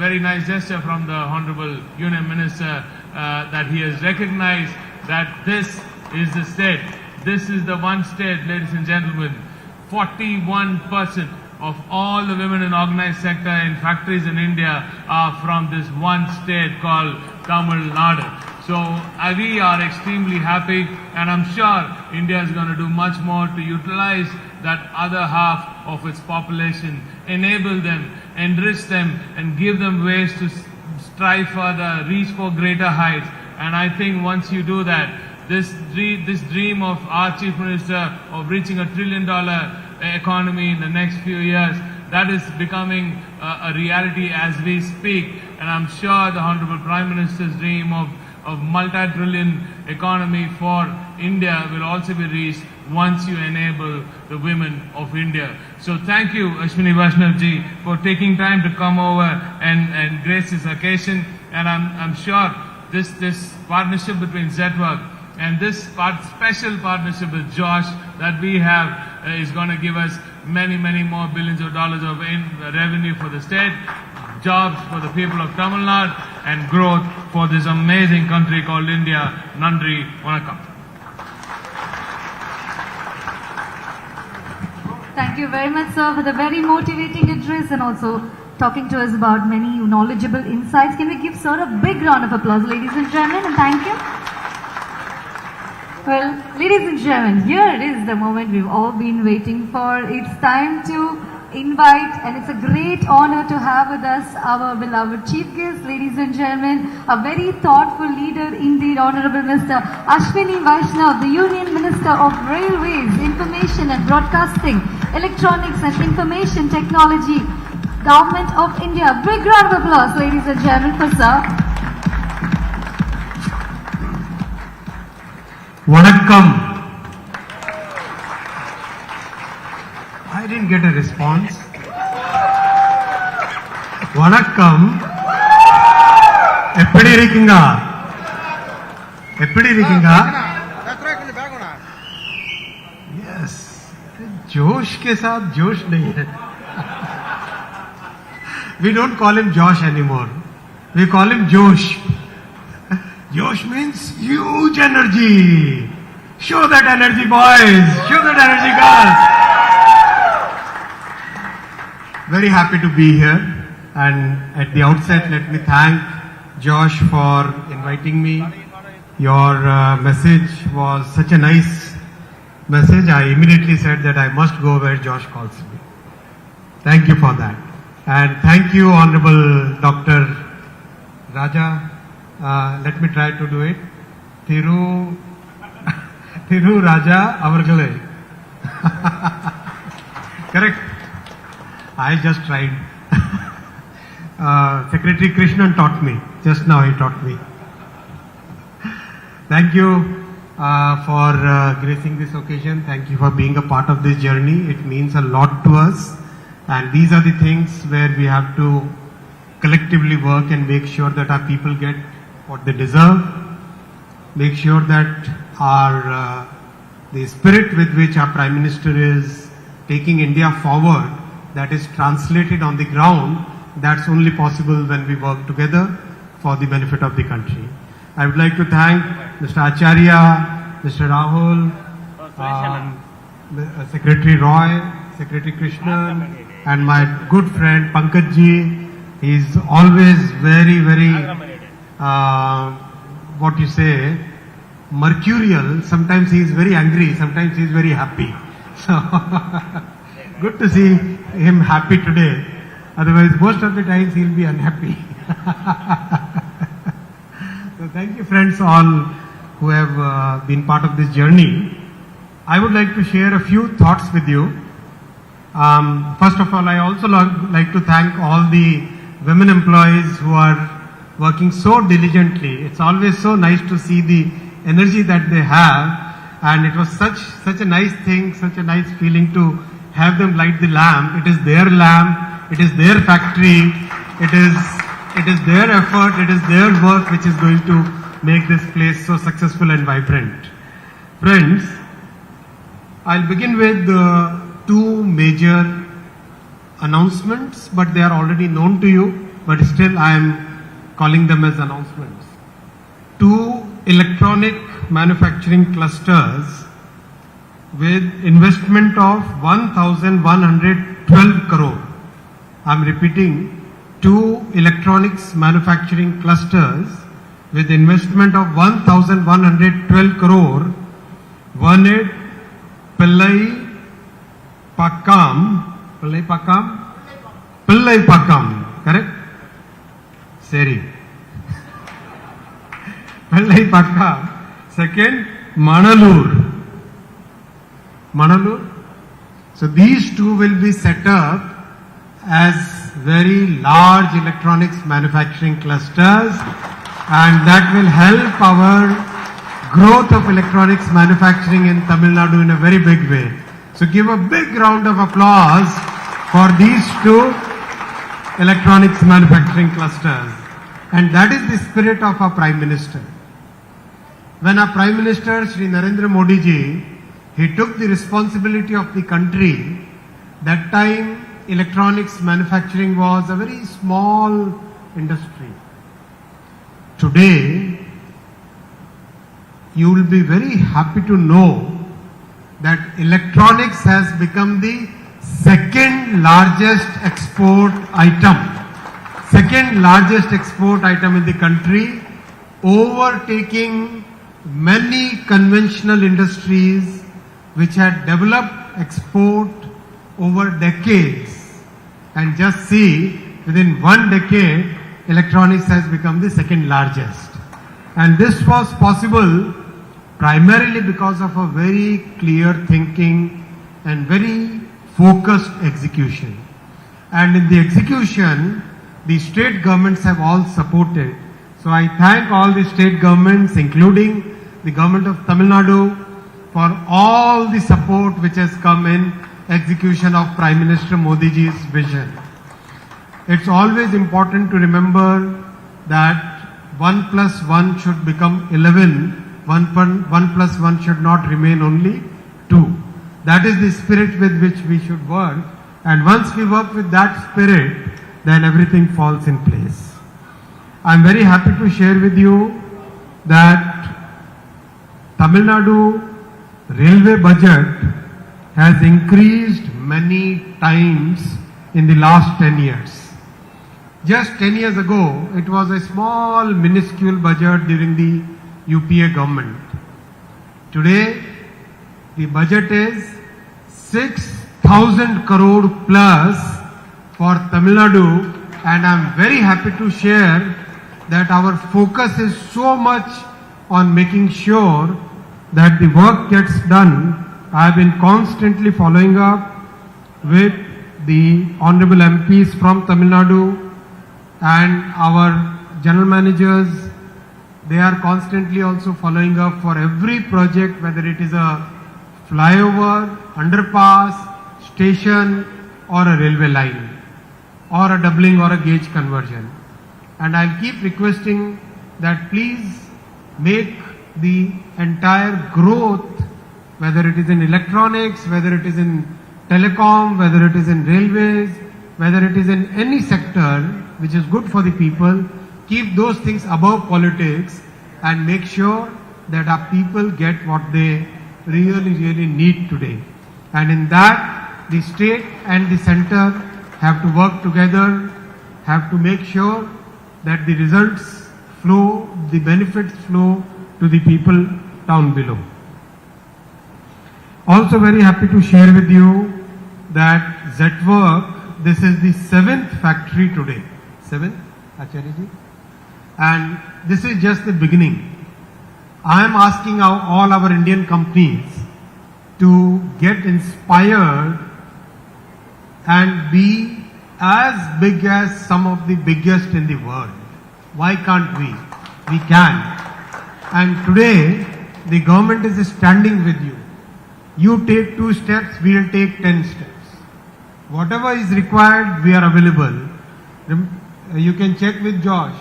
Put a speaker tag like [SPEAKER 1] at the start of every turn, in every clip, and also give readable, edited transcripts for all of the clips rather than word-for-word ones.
[SPEAKER 1] very nice gesture from the Honorable Union Minister that he has recognized that this is the state. This is the one state, ladies and gentlemen. 41% of all the women in organized sector in factories in India are from this one state called Tamil Nadu. So we are extremely happy, and I'm sure India is going to do much more to utilize that other half of its population, enable them, enrich them, and give them ways to strive further, reach for greater heights. And I think once you do that, this dream of our Chief Minister of reaching $1 trillion economy in the next few years, that is becoming a reality as we speak. And I'm sure the Honorable Prime Minister's dream of multi-trillion economy for India will also be reached once you enable the women of India. So thank you, Ashwini Vaishnav ji, for taking time to come over and grace this occasion. And I'm sure this partnership between Zetwerk and this special partnership with Josh that we have is going to give us many more billions of dollars of revenue for the state, jobs for the people of Tamil Nadu, and growth for this amazing country called India. Nandri, Vanakkam.
[SPEAKER 2] Thank you very much, sir, for the very motivating address and also talking to us about many knowledgeable insights. Can we give sir a big round of applause, ladies and gentlemen, and thank you. Well, ladies and gentlemen, here is the moment we've all been waiting for. It's time to invite, and it's a great honor to have with us our beloved chief guest, ladies and gentlemen, a very thoughtful leader indeed, Honorable Mr. Ashwini Vaishnav, the Union Minister of Railways, Information and Broadcasting, Electronics and Information Technology, Government of India. Big round of applause, ladies and gentlemen, for sir.
[SPEAKER 3] Vanakkam. I didn't get a response. Vanakkam. Eppadi irukkinga? Eppadi irukkinga? Yes. जोश के साथ जोश नहीं है. We don't call him Josh anymore. We call him Josh. Josh means huge energy. Show that energy, boys. Show that energy, girls. Very happy to be here. And at the outset, let me thank Josh for inviting me. Your message was such a nice message. I immediately said that I must go where Josh calls me. Thank you for that. And thank you, Honorable Dr. Raaja. Let me try to do it. Thiru Raaja Avargale. Correct. I just tried. Secretary Krishnan taught me. Just now he taught me. Thank you for gracing this occasion. Thank you for being a part of this journey. It means a lot to us. And these are the things where we have to collectively work and make sure that our people get what they deserve. Make sure that the spirit with which our Prime Minister is taking India forward, that is translated on the ground. That's only possible when we work together for the benefit of the country. I would like to thank Mr. Acharya, Mr. Rahul, Secretary Roy, Secretary Krishnan, and my good friend Pankaj ji. He's always very what you say, mercurial. Sometimes he is very angry, sometimes he is very happy. So good to see him happy today. Otherwise, most of the times he'll be unhappy. So thank you, friends, all who have been part of this journey. I would like to share a few thoughts with you. First of all, I also like to thank all the women employees who are working so diligently. It's always so nice to see the energy that they have, and it was such a nice thing, such a nice feeling to have them light the lamp. It is their lamp, it is their factory, it is their effort, it is their work which is going to make this place so successful and vibrant. Friends, I'll begin with two major announcements, but they are already known to you. but still I am calling them as announcements. 2 electronic manufacturing clusters with investment of 1,112 crore. I am repeating, 2 electronics manufacturing clusters with investment of 1,112 crore. Verned, Pillai Pakam, correct? Seri. Pillai Pakam. Second, Manalur. So these 2 will be set up as very large electronics manufacturing clusters, and that will help our growth of electronics manufacturing in Tamil Nadu in a very big way. So give a big round of applause for these 2 electronics manufacturing clusters. And that is the spirit of our Prime Minister. When our Prime Minister, Shri Narendra Modi ji, he took the responsibility of the country, that time electronics manufacturing was a very small industry. Today, you will be very happy to know that electronics has become the second largest export item. Second largest export item in the country, overtaking many conventional industries which had developed export over decades. And just see, within 1 decade, electronics has become the second largest. And this was possible primarily because of a very clear thinking and very focused execution. And in the execution, the state governments have all supported. So I thank all the state governments, including the government of Tamil Nadu, for all the support which has come in execution of Prime Minister Modi ji's vision. It's always important to remember that 1 plus 1 should become 11. 1 plus 1 should not remain only 2. That is the spirit with which we should work. And once we work with that spirit, then everything falls in place. I'm very happy to share with you that Tamil Nadu railway budget has increased many times in the last 10 years. Just 10 years ago, it was a small, minuscule budget during the UPA government. Today, the budget is 6,000 crore plus for Tamil Nadu, and I am very happy to share that our focus is so much on making sure that the work gets done. I have been constantly following up with the honorable MPs from Tamil Nadu and our general managers. They are constantly also following up for every project, whether it is a flyover, underpass, station, or a railway line, or a doubling or a gauge conversion. And I'll keep requesting that please make the entire growth, whether it is in electronics, whether it is in telecom, whether it is in railways, whether it is in any sector which is good for the people, keep those things above politics and make sure that our people get what they really need today. And in that, the state and the center have to work together, have to make sure that the results flow, the benefits flow to the people down below. Also very happy to share with you that Zetwerk, this is the 7th factory today. 7th, Acharya ji? And this is just the beginning. I am asking all our Indian companies to get inspired and be as big as some of the biggest in the world. Why can't we? We can. And today, the government is standing with you. You take 2 steps, we will take 10 steps. Whatever is required, we are available. You can check with Josh.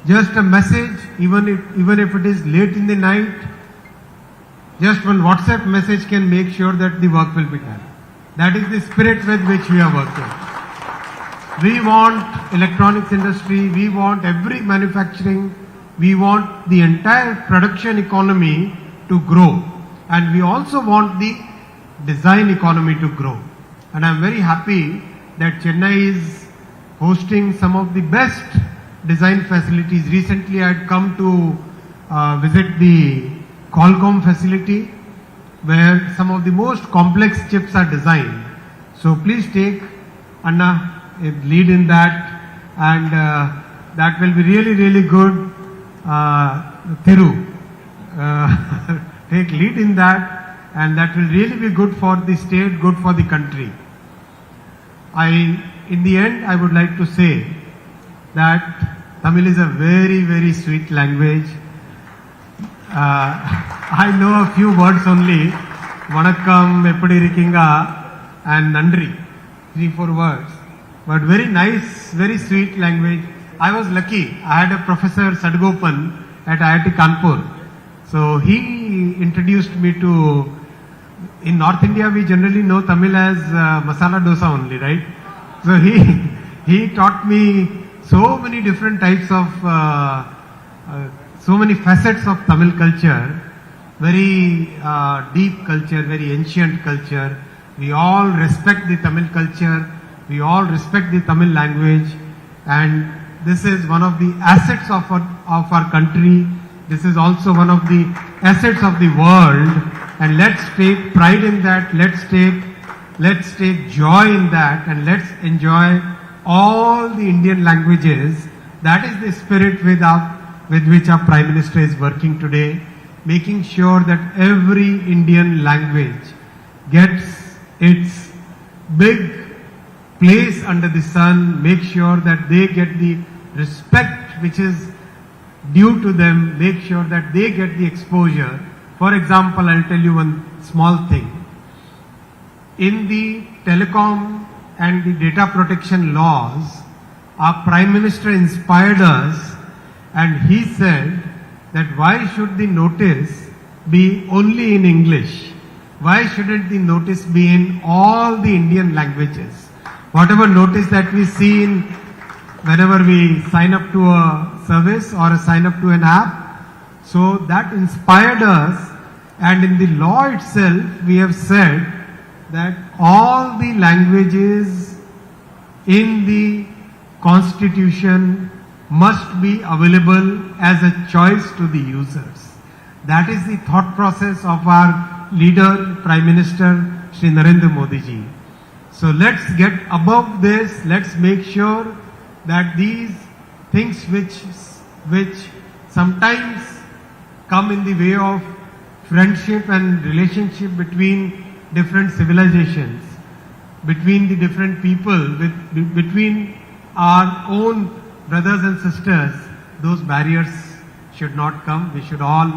[SPEAKER 3] Just a message, even if it is late in the night, just one WhatsApp message can make sure that the work will be done. That is the spirit with which we are working. We want electronics industry, we want every manufacturing, we want the entire production economy to grow. And we also want the design economy to grow. And I'm very happy that Chennai is hosting some of the best design facilities. Recently I had come to visit the Qualcomm facility where some of the most complex chips are designed. So please take Anna a lead in that, and that will be really, really good. Thiru, take lead in that, and that will really be good for the state, good for the country. In the end, I would like to say that Tamil is a very, very sweet language. I know a few words only. Vanakkam, eppadi irukkinga, and Nandri. 3-4 words. But very nice, very sweet language. I was lucky. I had a professor, Sadgopan, at IIT Kanpur. So he introduced me to, in North India we generally know Tamil as masala dosa only, right? So he taught me so many different types of, so many facets of Tamil culture, very deep culture, very ancient culture. We all respect the Tamil culture, we all respect the Tamil language, and this is one of the assets of our country. This is also one of the assets of the world, and let's take pride in that, let's take joy in that, and let's enjoy all the Indian languages. That is the spirit with which our Prime Minister is working today, making sure that every Indian language gets its big place under the sun, make sure that they get the respect which is due to them, make sure that they get the exposure. For example, I'll tell you one small thing. In the telecom and the data protection laws, our Prime Minister inspired us, and he said that why should the notice be only in English? Why shouldn't the notice be in all the Indian languages? Whatever notice that we see in whenever we sign up to a service or sign up to an app, so that inspired us, and in the law itself we have said that all the languages in the constitution must be available as a choice to the users. That is the thought process of our leader, Prime Minister Shri Narendra Modi ji. So let's get above this, let's make sure that these things which sometimes come in the way of friendship and relationship between different civilizations, between the different people, between our own brothers and sisters, those barriers should not come. We should all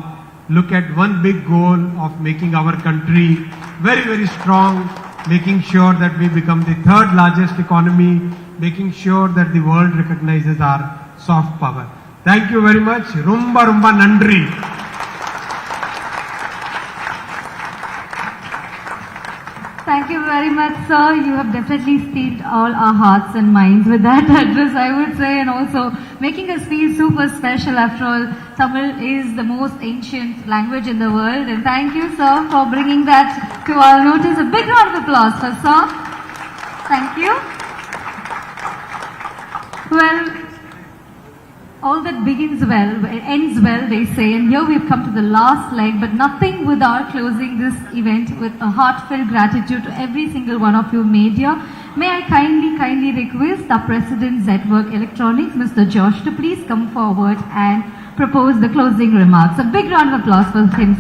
[SPEAKER 3] look at one big goal of making our country very, very strong, making sure that we become the third largest economy, making sure that the world recognizes our soft power. Thank you very much. Rumba Rumba Nandri.
[SPEAKER 2] Thank you very much, sir. You have definitely stealed all our hearts and minds with that address, I would say, and also making us feel super special. After all, Tamil is the most ancient language in the world. And thank you, sir, for bringing that to our notice. A big round of applause for sir. Thank you. Well, all that begins well, ends well, they say, and here we've come to the last leg, but nothing without closing this event with a heartfelt gratitude to every single one of you made here. May I kindly request our President Zetwerk Electronics, Mr. Josh, to please come forward and propose the closing remarks. A big round of applause for him.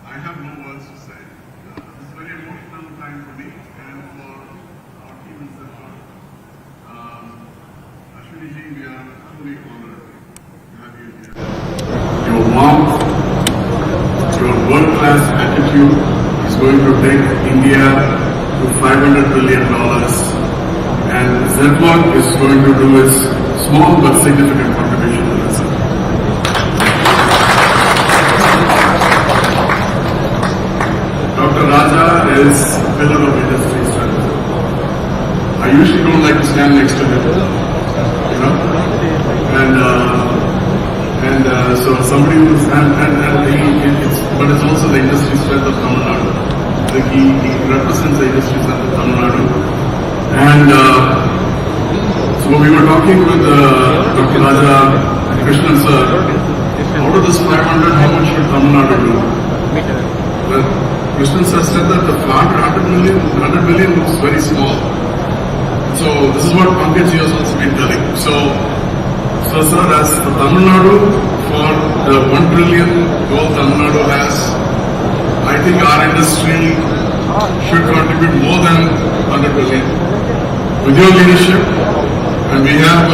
[SPEAKER 4] I have no words to say. It's a very emotional time for me and for our team in Zetwerk. Ashwini ji, we are truly billion. And Zetwerk is going to do its small but significant contribution to this. Dr. Raaja is a pillar of industry strength. I usually don't like to stand next to him, you know, and so somebody who's but it's also the industry strength of Tamil Nadu. Like he represents the industry strength of Tamil Nadu, and so we were talking with Dr. Raaja and Krishnan sir. Out of this 500, how much should Tamil Nadu do? Well, Krishnan sir said that the plant 100 million looks very small. So this is what Pankaj has also been telling. So sir, as for Tamil Nadu, for the 1 trillion goal Tamil Nadu has, I think our industry should contribute more than 100 billion. With your leadership, and we have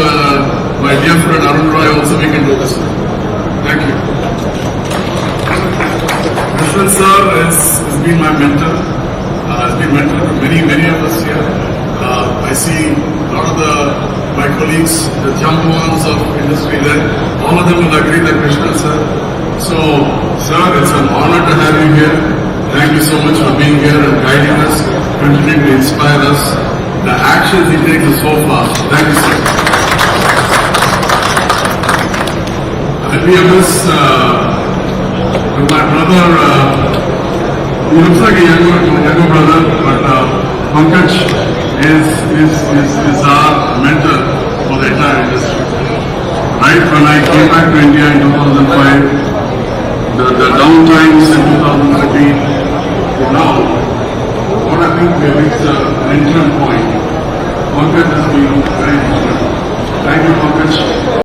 [SPEAKER 4] my dear friend Arun Roy also, we can do this. Thank you. Krishnan sir has been my mentor. Has been mentor to many of us here. I see a lot of my colleagues, the jump-ons of industry there. All of them will agree that Krishnan sir. So, sir, it's an honor to have you here. Thank you so much for being here and guiding us, continuing to inspire us. The actions he takes are so fast. Thank you, sir. I'll be a miss with my brother. He looks like a younger brother, but Pankaj is our mentor for the entire industry. Right when I came back to India in 2005, the down times in 2013, to now, what I think we have reached an interim point. Pankaj has been very important.